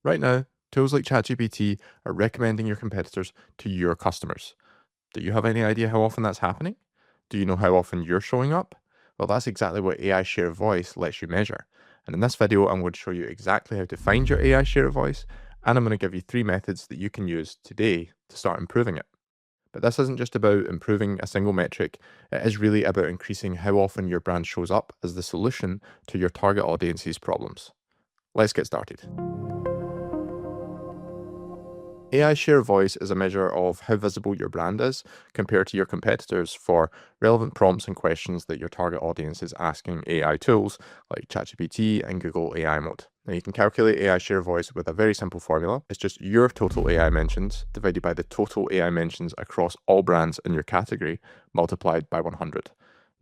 Right now, tools like ChatGPT are recommending your competitors to your customers. Do you have any idea how often that's happening? Do you know how often you're showing up? Well, that's exactly what AI share of voice lets you measure. And in this video, I'm going to show you exactly how to find your AI share of voice, and I'm going to give you 3 methods that you can use today to start improving it. But this isn't just about improving a single metric, it is really about increasing how often your brand shows up as the solution to your target audience's problems. Let's get started. AI share of voice is a measure of how visible your brand is compared to your competitors for relevant prompts and questions that your target audience is asking AI tools like ChatGPT and Google AI Mode. Now, you can calculate AI share of voice with a very simple formula. It's just your total AI mentions divided by the total AI mentions across all brands in your category multiplied by 100.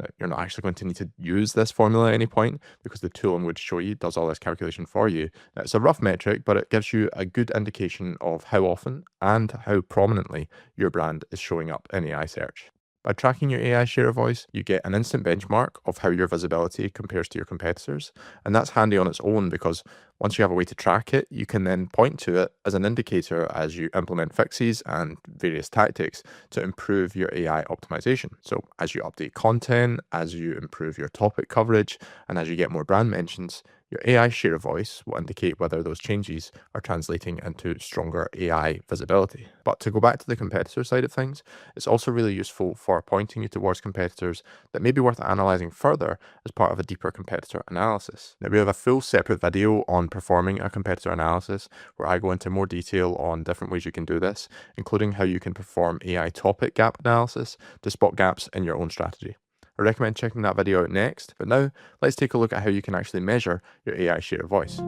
Now, you're not actually going to need to use this formula at any point because the tool I'm going to show you does all this calculation for you. Now, it's a rough metric, but it gives you a good indication of how often and how prominently your brand is showing up in AI search. By tracking your AI share of voice, you get an instant benchmark of how your visibility compares to your competitors. And that's handy on its own because once you have a way to track it, you can then point to it as an indicator as you implement fixes and various tactics to improve your AI optimization. So as you update content, as you improve your topic coverage, and as you get more brand mentions, your AI share of voice will indicate whether those changes are translating into stronger AI visibility. But to go back to the competitor side of things, it's also really useful for pointing you towards competitors that may be worth analyzing further as part of a deeper competitor analysis. Now, we have a full separate video on performing a competitor analysis where I go into more detail on different ways you can do this, including how you can perform AI topic gap analysis to spot gaps in your own strategy. I recommend checking that video out next, but now let's take a look at how you can actually measure your AI share of voice.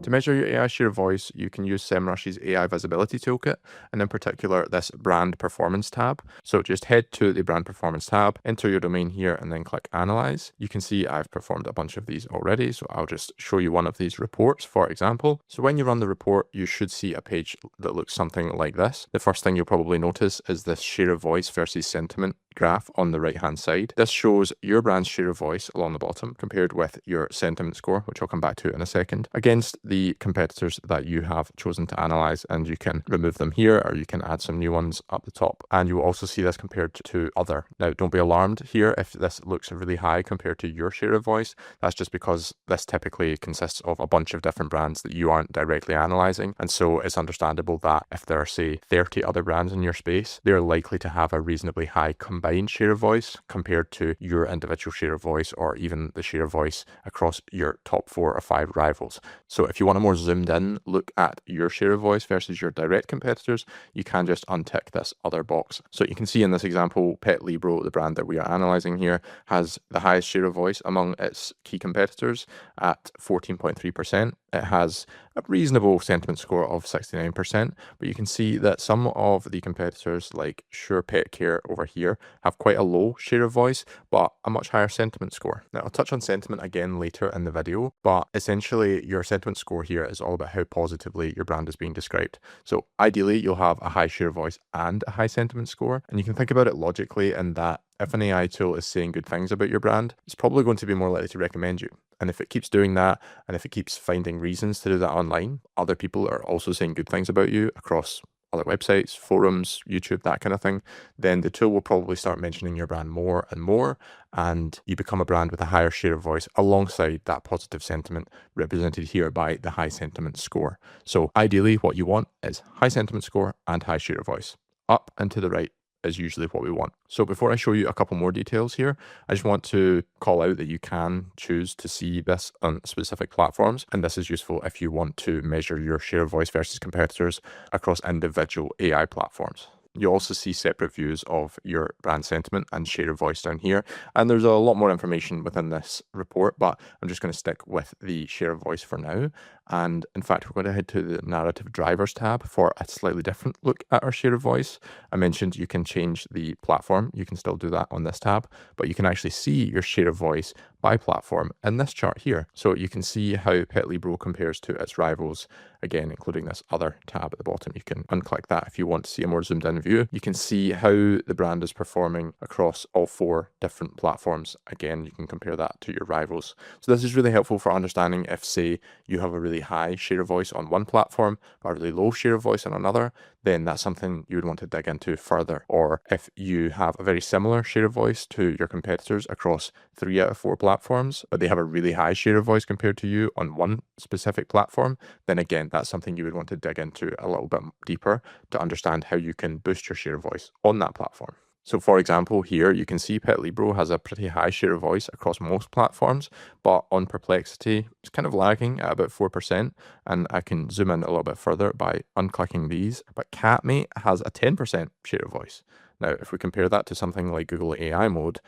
To measure your AI share of voice, you can use Semrush's AI Visibility Toolkit, and in particular, this Brand Performance tab. So just head to the Brand Performance tab, enter your domain here, and then click Analyze. You can see I've performed a bunch of these already, so I'll just show you one of these reports, for example. So when you run the report, you should see a page that looks something like this. The first thing you'll probably notice is this share of voice versus sentiment graph on the right hand side. This shows your brand's share of voice along the bottom compared with your sentiment score, which I'll come back to in a second, against the competitors that you have chosen to analyze, and you can remove them here or you can add some new ones up the top. And you will also see this compared to other. Now, don't be alarmed here if this looks really high compared to your share of voice. That's just because this typically consists of a bunch of different brands that you aren't directly analyzing. And so it's understandable that if there are, say, 30 other brands in your space, they're likely to have a reasonably high combined share of voice compared to your individual share of voice or even the share of voice across your top 4 or 5 rivals. So if you want a more zoomed in look at your share of voice versus your direct competitors, you can just untick this other box. So you can see in this example, Pet Libro, the brand that we are analyzing here, has the highest share of voice among its key competitors at 14.3%. It has a reasonable sentiment score of 69%, but you can see that some of the competitors like Sure Pet Care over here have quite a low share of voice, but a much higher sentiment score. Now, I'll touch on sentiment again later in the video, but essentially your sentiment score here is all about how positively your brand is being described. So ideally, you'll have a high share of voice and a high sentiment score, and you can think about it logically in that if an AI tool is saying good things about your brand, it's probably going to be more likely to recommend you. And if it keeps doing that, and if it keeps finding reasons to do that online, other people are also saying good things about you across other websites, forums, YouTube, that kind of thing, then the tool will probably start mentioning your brand more and more, and you become a brand with a higher share of voice alongside that positive sentiment represented here by the high sentiment score. So ideally, what you want is high sentiment score and high share of voice. Up and to the right is usually what we want. So before I show you a couple more details here, I just want to call out that you can choose to see this on specific platforms, and this is useful if you want to measure your share of voice versus competitors across individual AI platforms. You also see separate views of your brand sentiment and share of voice down here. And there's a lot more information within this report, but I'm just going to stick with the share of voice for now. And in fact, we're going to head to the narrative drivers tab for a slightly different look at our share of voice. I mentioned you can change the platform. You can still do that on this tab, but you can actually see your share of voice by platform in this chart here. So you can see how Petlibro compares to its rivals, again, including this other tab at the bottom. You can unclick that if you want to see a more zoomed in view. You can see how the brand is performing across all 4 different platforms. Again, you can compare that to your rivals. So this is really helpful for understanding if, say, you have a really high share of voice on one platform, but a really low share of voice on another, then that's something you would want to dig into further. Or if you have a very similar share of voice to your competitors across 3 out of 4 platforms, but they have a really high share of voice compared to you on one specific platform, then again, that's something you would want to dig into a little bit deeper to understand how you can boost your share of voice on that platform. So for example, here you can see Petlibro has a pretty high share of voice across most platforms, but on Perplexity, it's kind of lagging at about 4%, and I can zoom in a little bit further by unclicking these, but Catmate has a 10% share of voice. Now, if we compare that to something like Google AI mode,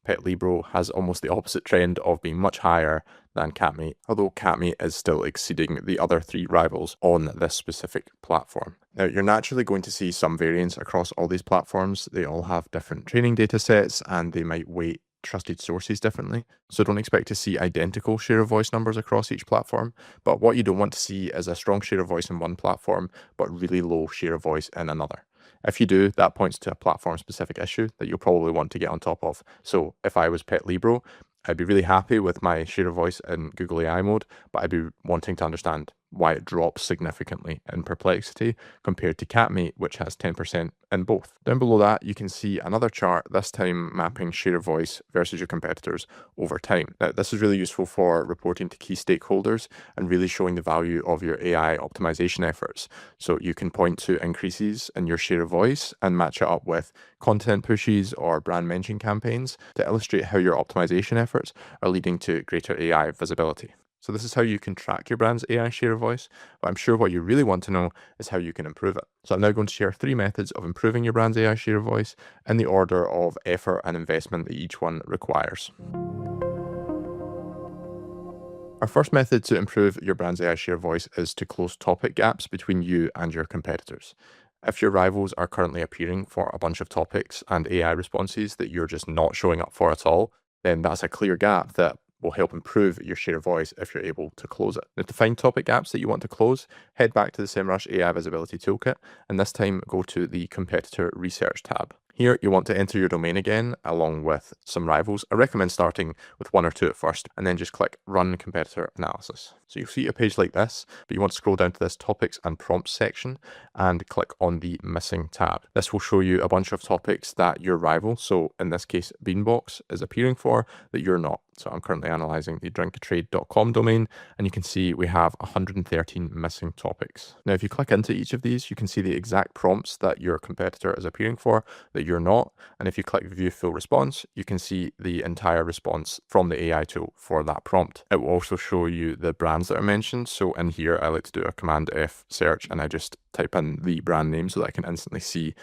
Petlibro has almost the opposite trend of being much higher than Catmate, although Catmate is still exceeding the other 3 rivals on this specific platform. Now, you're naturally going to see some variance across all these platforms. They all have different training data sets and they might weight trusted sources differently. So don't expect to see identical share of voice numbers across each platform. But what you don't want to see is a strong share of voice in one platform, but really low share of voice in another. If you do, that points to a platform-specific issue that you'll probably want to get on top of. So if I was Petlibro, I'd be really happy with my share of voice in Google AI mode, but I'd be wanting to understand why it drops significantly in Perplexity compared to Catmate, which has 10% in both. Down below that, you can see another chart, this time mapping share of voice versus your competitors over time. Now, this is really useful for reporting to key stakeholders and really showing the value of your AI optimization efforts. So you can point to increases in your share of voice and match it up with content pushes or brand mention campaigns to illustrate how your optimization efforts are leading to greater AI visibility. So this is how you can track your brand's AI share of voice, but I'm sure what you really want to know is how you can improve it. So I'm now going to share 3 methods of improving your brand's AI share of voice in the order of effort and investment that each one requires. Our first method to improve your brand's AI share of voice is to close topic gaps between you and your competitors. If your rivals are currently appearing for a bunch of topics and AI responses that you're just not showing up for at all, then that's a clear gap that will help improve your share of voice if you're able to close it. Now, to find topic gaps that you want to close, head back to the Semrush AI Visibility Toolkit, and this time go to the Competitor Research tab. Here, you want to enter your domain again, along with some rivals. I recommend starting with 1 or 2 at first, and then just click Run Competitor Analysis. So you'll see a page like this, but you want to scroll down to this Topics and Prompts section and click on the Missing tab. This will show you a bunch of topics that your rival, so in this case Beanbox, is appearing for that you're not. So I'm currently analyzing the drinkatrade.com domain, and you can see we have 113 missing topics. Now, if you click into each of these, you can see the exact prompts that your competitor is appearing for that you're not. And if you click View Full Response, you can see the entire response from the AI tool for that prompt. It will also show you the brands that are mentioned. So in here, I like to do a Command F search, and I just type in the brand name so that I can instantly see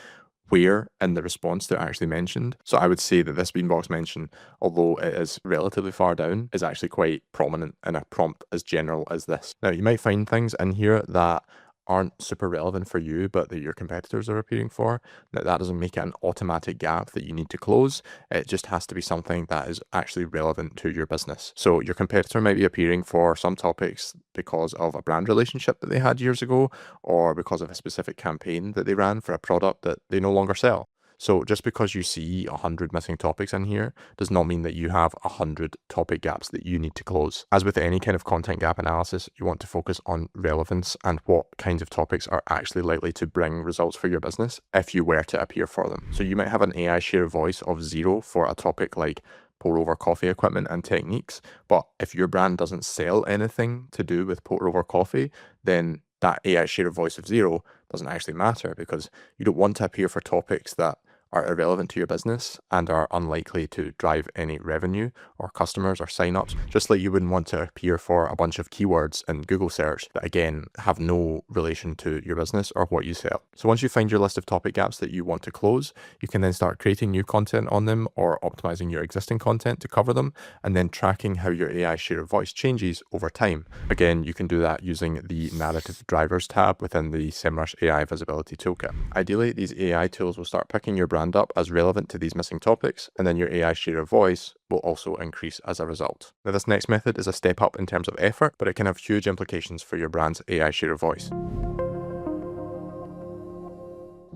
where in the response they're actually mentioned. So I would say that this Beanbox mention, although it is relatively far down, is actually quite prominent in a prompt as general as this. Now, you might find things in here that aren't super relevant for you, but that your competitors are appearing for. Now, that doesn't make it an automatic gap that you need to close. It just has to be something that is actually relevant to your business. So your competitor might be appearing for some topics because of a brand relationship that they had years ago, or because of a specific campaign that they ran for a product that they no longer sell. So just because you see 100 missing topics in here does not mean that you have 100 topic gaps that you need to close. As with any kind of content gap analysis, you want to focus on relevance and what kinds of topics are actually likely to bring results for your business if you were to appear for them. So you might have an AI share of voice of 0 for a topic like pour over coffee equipment and techniques, but if your brand doesn't sell anything to do with pour over coffee, then that AI share of voice of 0 doesn't actually matter, because you don't want to appear for topics that are irrelevant to your business and are unlikely to drive any revenue or customers or signups, just like you wouldn't want to appear for a bunch of keywords in Google search that again have no relation to your business or what you sell. So once you find your list of topic gaps that you want to close, you can then start creating new content on them or optimizing your existing content to cover them, and then tracking how your AI share of voice changes over time. Again, you can do that using the Narrative Drivers tab within the Semrush AI Visibility Toolkit. Ideally, these AI tools will start picking your brand brand up as relevant to these missing topics, and then your AI share of voice will also increase as a result. Now, this next method is a step up in terms of effort, but it can have huge implications for your brand's AI share of voice.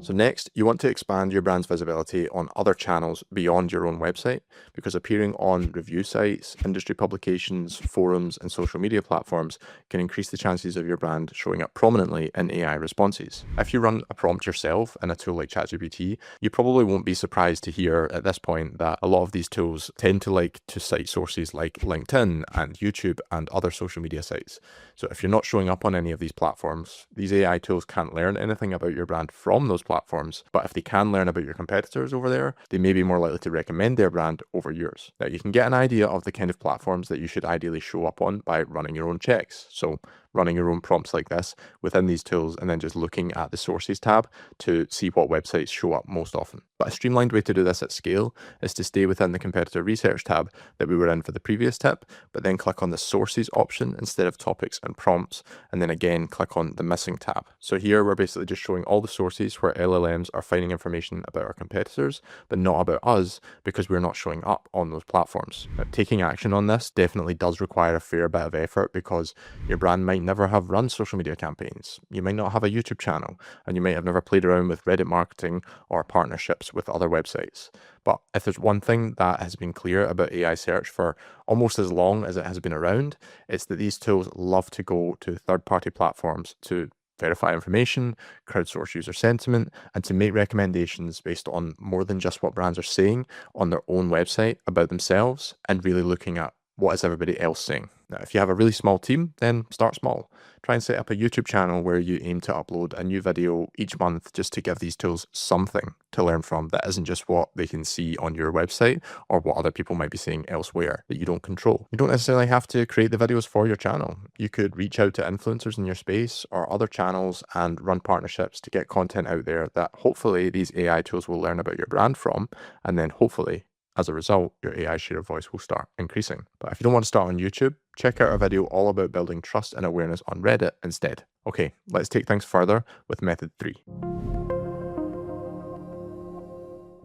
So next, you want to expand your brand's visibility on other channels beyond your own website, because appearing on review sites, industry publications, forums, and social media platforms can increase the chances of your brand showing up prominently in AI responses. If you run a prompt yourself in a tool like ChatGPT, you probably won't be surprised to hear at this point that a lot of these tools tend to like to cite sources like LinkedIn and YouTube and other social media sites. So if you're not showing up on any of these platforms, these AI tools can't learn anything about your brand from those platforms, but if they can learn about your competitors over there, they may be more likely to recommend their brand over yours. Now, you can get an idea of the kind of platforms that you should ideally show up on by running your own checks. So running your own prompts like this within these tools and then just looking at the sources tab to see what websites show up most often. But a streamlined way to do this at scale is to stay within the competitor research tab that we were in for the previous tip, but then click on the sources option instead of topics and prompts, and then again click on the missing tab. So here we're basically just showing all the sources where LLMs are finding information about our competitors, but not about us because we're not showing up on those platforms. Now, taking action on this definitely does require a fair bit of effort because your brand might never have run social media campaigns. You might not have a YouTube channel, and you might have never played around with Reddit marketing or partnerships with other websites. But if there's one thing that has been clear about AI search for almost as long as it has been around, it's that these tools love to go to third-party platforms to verify information, crowdsource user sentiment, and to make recommendations based on more than just what brands are saying on their own website about themselves and really looking at what is everybody else saying. Now, if you have a really small team, then start small. Try and set up a YouTube channel where you aim to upload a new video each month just to give these tools something to learn from that isn't just what they can see on your website or what other people might be saying elsewhere that you don't control. You don't necessarily have to create the videos for your channel. You could reach out to influencers in your space or other channels and run partnerships to get content out there that hopefully these AI tools will learn about your brand from, and then hopefully as a result, your AI share of voice will start increasing. But if you don't want to start on YouTube, check out our video all about building trust and awareness on Reddit instead. Okay, let's take things further with method 3.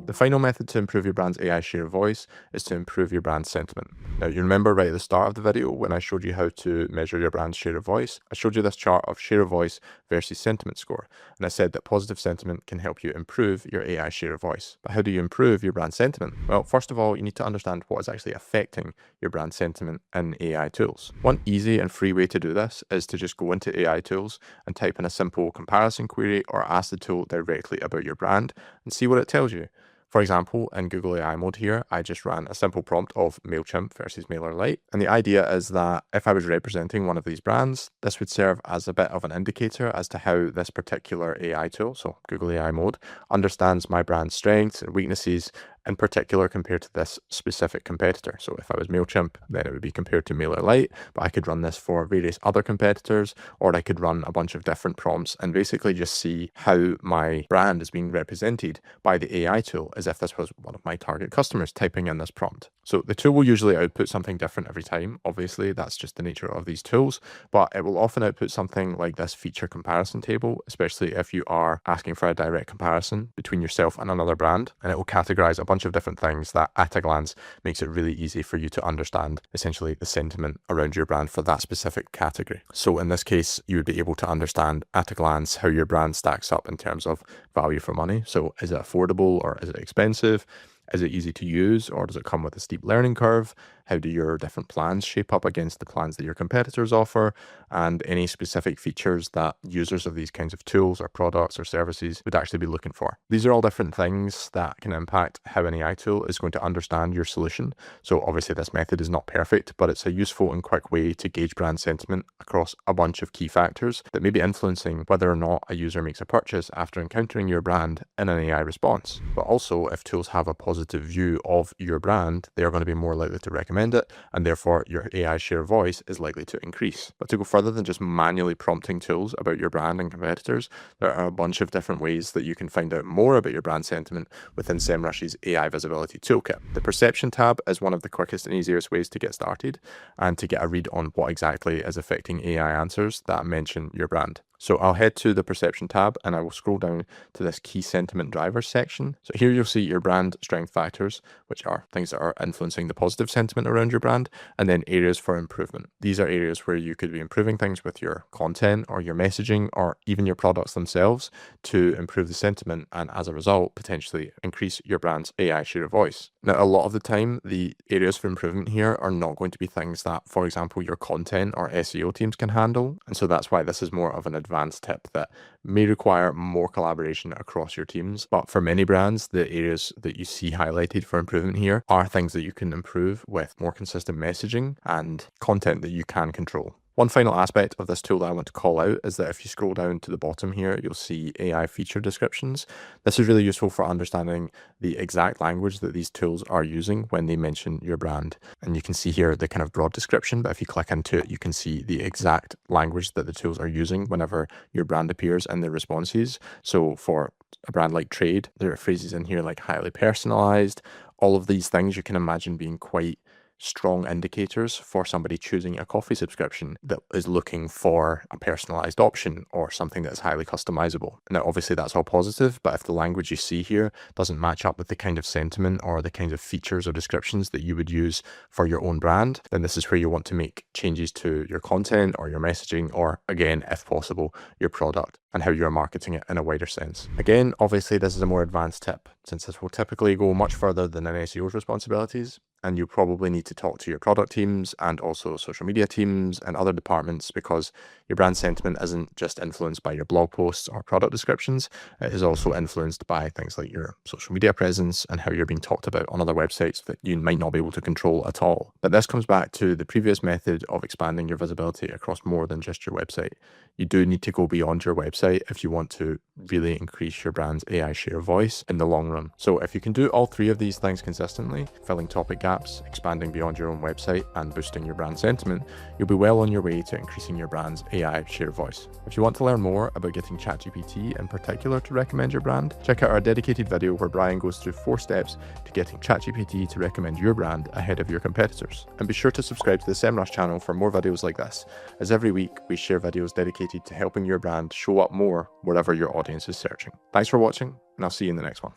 The final method to improve your brand's AI share of voice is to improve your brand sentiment. Now, you remember right at the start of the video when I showed you how to measure your brand's share of voice, I showed you this chart of share of voice versus sentiment score, and I said that positive sentiment can help you improve your AI share of voice. But how do you improve your brand sentiment? Well, first of all, you need to understand what is actually affecting your brand sentiment in AI tools. One easy and free way to do this is to just go into AI tools and type in a simple comparison query or ask the tool directly about your brand and see what it tells you. For example, in Google AI mode here, I just ran a simple prompt of MailChimp versus MailerLite. And the idea is that if I was representing one of these brands, this would serve as a bit of an indicator as to how this particular AI tool, so Google AI mode, understands my brand's strengths and weaknesses in particular compared to this specific competitor. So if I was MailChimp, then it would be compared to MailerLite, but I could run this for various other competitors, or I could run a bunch of different prompts and basically just see how my brand is being represented by the AI tool as if this was one of my target customers typing in this prompt. So the tool will usually output something different every time. Obviously, that's just the nature of these tools, but it will often output something like this feature comparison table, especially if you are asking for a direct comparison between yourself and another brand, and it will categorize a bunch of different things that at a glance makes it really easy for you to understand essentially the sentiment around your brand for that specific category. So in this case, you would be able to understand at a glance how your brand stacks up in terms of value for money. So is it affordable or is it expensive? Is it easy to use, or does it come with a steep learning curve? How do your different plans shape up against the plans that your competitors offer? And any specific features that users of these kinds of tools or products or services would actually be looking for. These are all different things that can impact how an AI tool is going to understand your solution. So obviously this method is not perfect, but it's a useful and quick way to gauge brand sentiment across a bunch of key factors that may be influencing whether or not a user makes a purchase after encountering your brand in an AI response. But also, if tools have a positive positive view of your brand, they are going to be more likely to recommend it, and therefore your AI share of voice is likely to increase. But to go further than just manually prompting tools about your brand and competitors, there are a bunch of different ways that you can find out more about your brand sentiment within Semrush's AI Visibility Toolkit. The Perception tab is one of the quickest and easiest ways to get started and to get a read on what exactly is affecting AI answers that mention your brand. So I'll head to the Perception tab and I will scroll down to this Key Sentiment Drivers section. So here you'll see your brand strength factors, which are things that are influencing the positive sentiment around your brand, and then areas for improvement. These are areas where you could be improving things with your content or your messaging or even your products themselves to improve the sentiment and as a result, potentially increase your brand's AI share of voice. Now, a lot of the time, the areas for improvement here are not going to be things that, for example, your content or SEO teams can handle. And so that's why this is more of an advanced tip that may require more collaboration across your teams. But for many brands, the areas that you see highlighted for improvement here are things that you can improve with more consistent messaging and content that you can control. One final aspect of this tool that I want to call out is that if you scroll down to the bottom here, you'll see AI feature descriptions. This is really useful for understanding the exact language that these tools are using when they mention your brand. And you can see here the kind of broad description, but if you click into it, you can see the exact language that the tools are using whenever your brand appears in their responses. So for a brand like Trade, there are phrases in here like highly personalized. All of these things you can imagine being quite strong indicators for somebody choosing a coffee subscription that is looking for a personalized option or something that is highly customizable. Now, obviously that's all positive, but if the language you see here doesn't match up with the kind of sentiment or the kinds of features or descriptions that you would use for your own brand, then this is where you want to make changes to your content or your messaging, or again, if possible, your product and how you're marketing it in a wider sense. Again, obviously this is a more advanced tip, since this will typically go much further than an SEO's responsibilities, and you probably need to talk to your product teams and also social media teams and other departments, because your brand sentiment isn't just influenced by your blog posts or product descriptions. It is also influenced by things like your social media presence and how you're being talked about on other websites that you might not be able to control at all. But this comes back to the previous method of expanding your visibility across more than just your website. You do need to go beyond your website if you want to really increase your brand's AI share of voice in the long run. So if you can do all three of these things consistently, filling topic gaps, expanding beyond your own website, and boosting your brand sentiment, you'll be well on your way to increasing your brand's AI share of voice. If you want to learn more about getting ChatGPT in particular to recommend your brand, check out our dedicated video where Brian goes through 4 steps to getting ChatGPT to recommend your brand ahead of your competitors. And be sure to subscribe to the Semrush channel for more videos like this, as every week we share videos dedicated to helping your brand show up more wherever your audience is searching. Thanks for watching, and I'll see you in the next one.